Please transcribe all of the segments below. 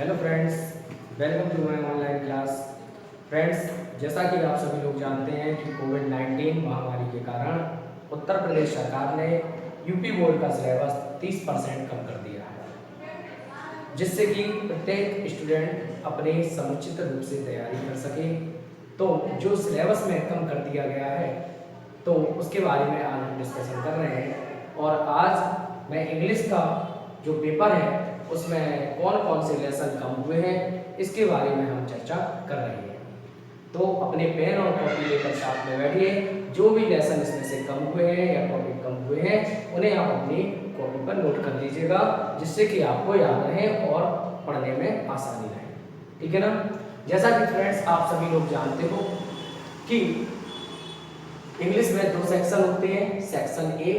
Hello friends, welcome to my online class. Friends, जैसा कि आप सभी लोग जानते हैं कि कोविड-19 महामारी के कारण उत्तर प्रदेश सरकार ने यूपी बोर्ड का सिलेबस 30% कम कर दिया है, जिससे कि प्रत्येक स्टूडेंट अपने समुचित रूप से तैयारी कर सके। तो जो सिलेबस में कम कर दिया गया है तो उसके बारे में आज हम डिस्कशन कर रहे हैं। और आज मैं इंग्लिश का जो पेपर है उसमें कौन कौन से लेसन कम हुए हैं इसके बारे में हम चर्चा कर रहे हैं। तो अपने पेन और कॉपी लेकर साथ में बैठिए। जो भी लेसन इसमें से कम हुए हैं या टॉपिक कम हुए हैं उन्हें आप अपनी कॉपी पर नोट कर लीजिएगा, जिससे कि आपको याद रहे और पढ़ने में आसानी रहे। ठीक है ना। जैसा कि फ्रेंड्स आप सभी लोग जानते हो कि इंग्लिश में दो सेक्शन होते हैं, सेक्शन ए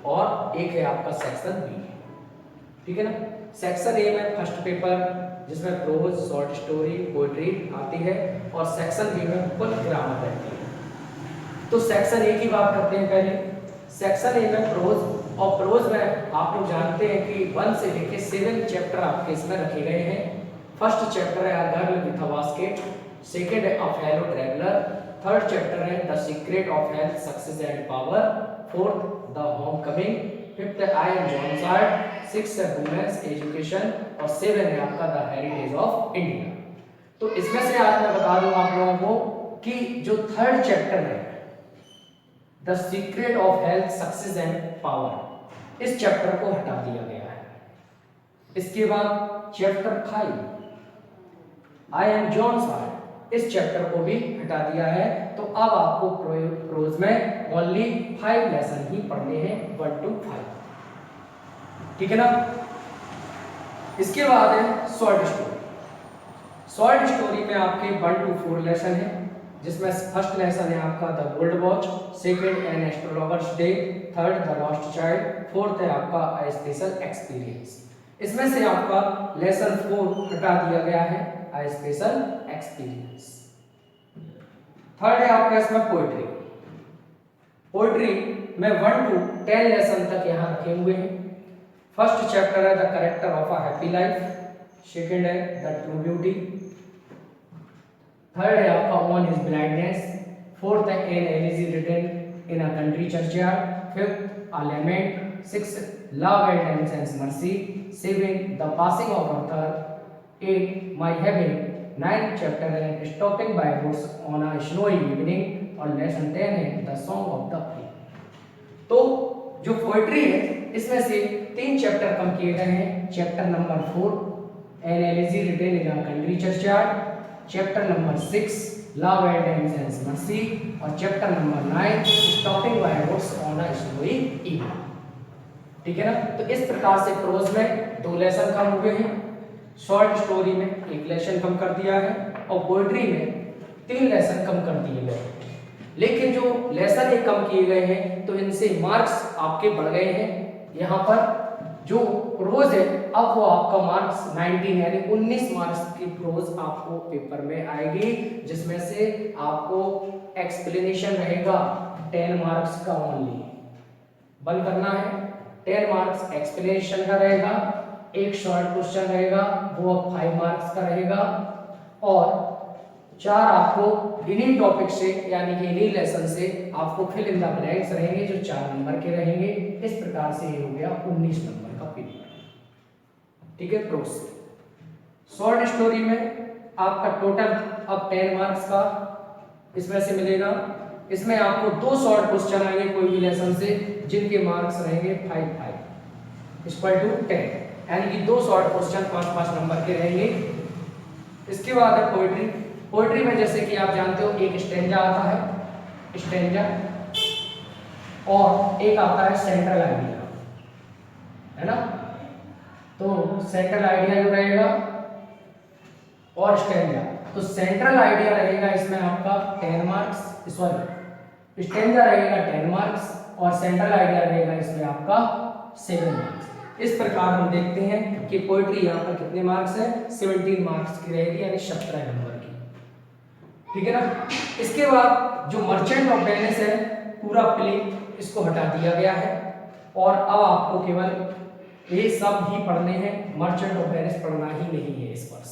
और एक है आपका सेक्शन बी। ठीक है ना। सेक्शन ए में फर्स्ट पेपर जिसमें प्रोज, शॉर्ट स्टोरी, पोएट्री आती है और सेक्शन बी में फुल ग्रामर रहती है। तो सेक्शन ए की बात करते हैं पहले। सेक्शन ए में प्रोज, और प्रोज में आप लोग जानते हैं कि 1 से लेकर 7 चैप्टर आपके इसमें रखे गए हैं। फर्स्ट चैप्टर है a girl with a basket, second है a fellow traveller, third chapter है the secret of health, success and power, fourth the homecoming, fifth है I am John Sart, six है वुमेन्स एजुकेशन और 7 है आपका the heritage of India. तो इसमें से आज मैं बता दूं आप लोगों को कि जो थर्ड चैप्टर है the secret of health, success and power, इस चैप्टर को हटा दिया गया है। इसके बाद chapter 5 I am John Sart, इस चैप्टर को भी हटा दिया है। तो अब आपको प्रोज में ओनली 5 लेसन ही पढ़ने हैं, 1 to 5। ठीक है ना। इसके बाद है शॉर्ट स्टोरी। शॉर्ट स्टोरी में आपके 1 to 4 लेसन है, जिसमें फर्स्ट लेसन है आपका the gold watch, second an astrologer's day, third the lost child, fourth है आपका अ स्पेशल एक्सपीरियंस। इसमें से आपका लेसन 4 हटा दिया गया है, अ स्पेशल एक्सपीरियंस। थर्ड है आपका इसमें पोएट्री। पोएट्री में 1 to 10 लेसन तक यहाँ रखे हुए हैं। फर्स्ट चैप्टर है the character of a happy life, second है द ट्रू ब्यूटी, थर्ड है आपका ऑन हिज ब्लाइंडनेस, फोर्थ है an elegy written in a country churchyard, fifth a lament, sixth love and absence mercy, seven the passing of Arthur, 8 my heaven, 9th chapter है stopping by woods on a snowy evening और lesson 10 है the song of the free. तो जो poetry है इसमें से 3 chapter कम किए गए हैं। Chapter number 4 an elegy written in a country churchyard, chapter number 6 love and absence mercy और chapter number 9 stopping by woods on a snowy evening. ठीक है ना। तो इस प्रकार से प्रोज में 2 लेसन कम हुए हैं, शॉर्ट स्टोरी में 1 लेसन कम कर दिया है और पोएट्री में 3 लेसन कम कर दिए गए हैं। लेकिन जो लेसन ये कम किए गए हैं तो इनसे मार्क्स आपके बढ़ गए हैं। यहाँ पर जो प्रोज है अब वो आपका मार्क्स 19 यानी 19 मार्क्स की प्रोज आपको पेपर में आएगी, जिसमें से आपको एक्सप्लेनेशन रहेगा 10 मार्क्स का ओनली। बंद करना है, 10 मार्क्स एक्सप्लेनेशन का रहेगा, एक शॉर्ट क्वेश्चन रहेगा वो 5 मार्क्स का रहेगा और 4 आपको इन्हीं टॉपिक से यानी कि इन्हीं लेसन से आपको फिल इन द ब्लैंक्स रहेंगे जो 4 नंबर के रहेंगे। इस प्रकार से ये हो गया 19 नंबर का पेपर। ठीक है। प्रोज शॉर्ट स्टोरी में आपका टोटल अब 10 मार्क्स का इसमें से मिलेगा। इसमें आपको 2 शॉर्ट क्वेश्चन आएंगे कोई भी लेसन से, जिनके मार्क्स रहेंगे 5 इक्वल टू 10, यानी कि 2 शॉर्ट क्वेश्चन 5-5 नंबर के रहेंगे। इसके बाद है पोएट्री। पोएट्री में जैसे कि आप जानते हो एक स्टैंजा आता है, स्टैंजा, और एक आता है सेंट्रल आइडिया, है ना। तो सेंट्रल आइडिया जो रहेगा और स्टैंजा, तो सेंट्रल आइडिया रहेगा इसमें आपका 10 मार्क्स, सॉरी स्टैंजा रहेगा 10 मार्क्स और सेंट्रल आइडिया रहेगा इसमें आपका 7 मार्क्स। इस प्रकार हम देखते हैं कि पोएट्री यहाँ पर कितने मार्क्स है, 17 मार्क्स की रहेगी यानी 17 नंबर की। ठीक है ना। इसके बाद जो मर्चेंट ऑफ वेनिस है पूरा प्ले इसको हटा दिया गया है और अब आपको केवल ये सब ही पढ़ने हैं, मर्चेंट ऑफ वेनिस पढ़ना ही नहीं है इस वर्ष,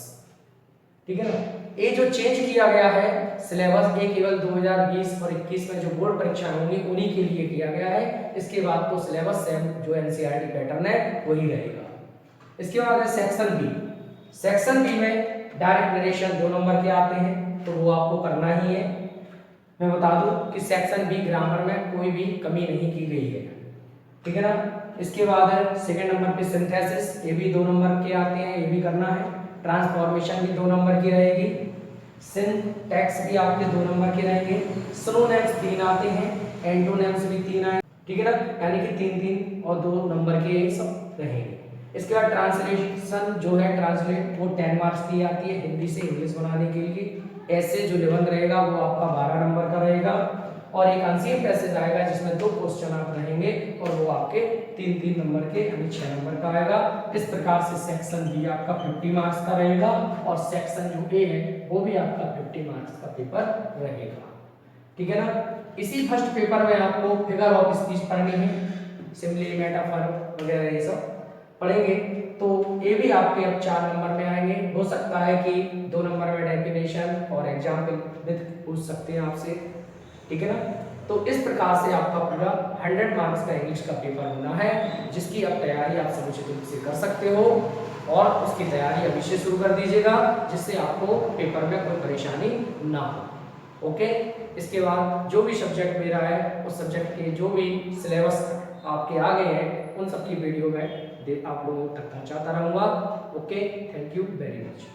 ठीक है ना। ये जो चेंज किया गया है सिलेबस, ये केवल 2020 और 21 में जो बोर्ड परीक्षाएं होंगी उन्हीं के लिए किया गया है। इसके बाद तो सिलेबस सेम जो एनसीईआरटी पैटर्न है वही रहेगा। इसके बाद है सेक्शन बी। सेक्शन बी में डायरेक्ट नरेशन 2 नंबर के आते हैं, तो वो आपको करना ही है। मैं बता दूं कि सेक्शन बी ग्रामर में कोई भी कमी नहीं की गई है, ठीक है ना। इसके बाद है सेकंड नंबर पे सिंथेसिस, ये भी 2 नंबर के आते हैं, ये भी करना है। ट्रांसफॉर्मेशन भी 2 नंबर की रहेगी। सिंटैक्स भी आपके 2 नंबर के रहेंगे। सिनोनिम्स 3 आते हैं, एंटोनिम्स भी 3 आए, ठीक है ना, यानी कि 3 और 2 नंबर के ये सब रहेंगे। इसके बाद ट्रांसलेशन जो है, ट्रांसलेट वो 10 मार्क्स की आती है हिंदी से इंग्लिश बनाने के लिए। ऐसे जो निबंध रहेगा वो आपका 12 नंबर का रहेगा, और एक अनसीन पैसेज आएगा जिसमें 2 क्वेश्चन आप रहेंगे और वो आपके 3 नंबर के यानी 6 नंबर का आएगा। इस प्रकार से सेक्शन बी आपका 50 मार्क्स का रहेगा, और सेक्शन जो ए है वो भी आपका 50 मार्क्स का पेपर रहेगा, ठीक है ना। इसी फर्स्ट पेपर में आपको फिगर ऑफ स्पीच पढ़नी है, सिंपली मेटाफर वगैरह ये सब पढ़ेंगे, तो ये भी आपके अब 4 नंबर में आएंगे। हो सकता है कि 2 नंबर में डेफिनेशन और एग्जाम्पल विद पूछ सकते हैं आपसे, ठीक है ना। तो इस प्रकार से आपका पूरा 100 मार्क्स का इंग्लिश का पेपर होना है, जिसकी अब तैयारी आप समुचित रूप से कर सकते हो, और उसकी तैयारी अभी से शुरू कर दीजिएगा, जिससे आपको पेपर में कोई परेशानी ना हो। ओके, इसके बाद जो भी सब्जेक्ट मेरा है उस सब्जेक्ट के जो भी सिलेबस आपके आ गए हैं उन सब की वीडियो में आप लोगों तक पहुंचाता रहूंगा। Okay, thank you very much.